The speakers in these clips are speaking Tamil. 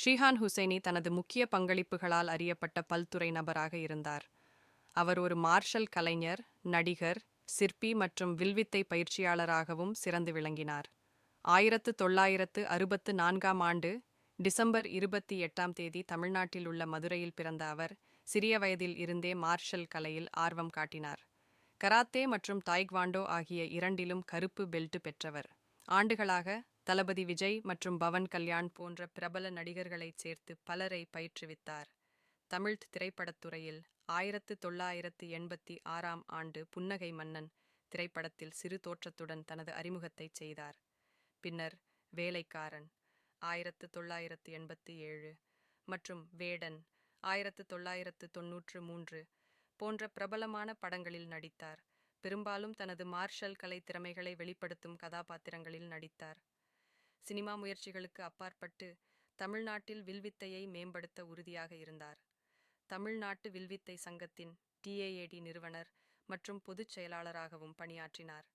ஷிஹான் ஹுசைனி தனது முக்கிய பங்களிப்புகளால் அறியப்பட்ட பல்துறை நபராக இருந்தார். அவர் ஒரு மார்ஷல் கலைஞர், நடிகர், சிற்பி மற்றும் வில்வித்தை பயிற்சியாளராகவும் சிறந்து விளங்கினார். 1964ஆம் ஆண்டு டிசம்பர் 28ஆம் தேதி தமிழ்நாட்டில் உள்ள மதுரையில் பிறந்த அவர், சிறிய வயதில் இருந்தே மார்ஷல் கலையில் ஆர்வம் காட்டினார். கராத்தே மற்றும் தாய்க்வாண்டோ ஆகிய இரண்டிலும் கருப்பு பெல்ட் பெற்றவர். ஆண்டுகளாக தளபதி விஜய் மற்றும் பவன் கல்யாண் போன்ற பிரபல நடிகர்களைச் சேர்த்து பலரை பயிற்றுவித்தார். தமிழ் திரைப்படத்துறையில் 1986ஆம் ஆண்டு புன்னகை மன்னன் திரைப்படத்தில் சிறு தோற்றத்துடன் தனது அறிமுகத்தைச் செய்தார். பின்னர் வேலைக்காரன் 1987 மற்றும் வேடன் 1993 போன்ற பிரபலமான படங்களில் நடித்தார். பெரும்பாலும் தனது மார்ஷல் கலை திறமைகளை வெளிப்படுத்தும் கதாபாத்திரங்களில் நடித்தார். சினிமா முயற்சிகளுக்கு அப்பாற்பட்டு தமிழ்நாட்டில் வில்வித்தையை மேம்படுத்த உறுதியாக இருந்தார். தமிழ்நாட்டு வில்வித்தை சங்கத்தின் TAAD நிறுவனர் மற்றும் பொதுச் செயலாளராகவும் பணியாற்றினார்.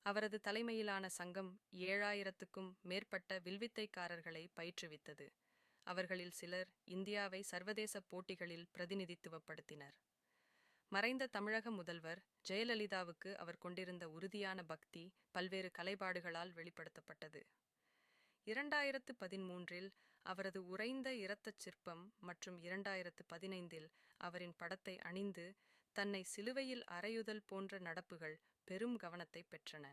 அவரது தலைமையிலான சங்கம் 7000க்கும் மேற்பட்ட வில்வித்தைக்காரர்களை பயிற்றுவித்தது. அவர்களில் சிலர் இந்தியாவை சர்வதேச போட்டிகளில் பிரதிநிதித்துவப்படுத்தினர். மறைந்த தமிழக முதல்வர் ஜெயலலிதாவுக்கு அவர் கொண்டிருந்த உறுதியான பக்தி பல்வேறு கலைப்பாடுகளால் வெளிப்படுத்தப்பட்டது. 2013இல் அவரது உறைந்த இரத்தச் சிற்பம் மற்றும் 2015இல் அவரின் படத்தை அணிந்து தன்னை சிலுவையில் அறையுதல் போன்ற நடப்புகள் பெரும் கவனத்தை பெற்றன.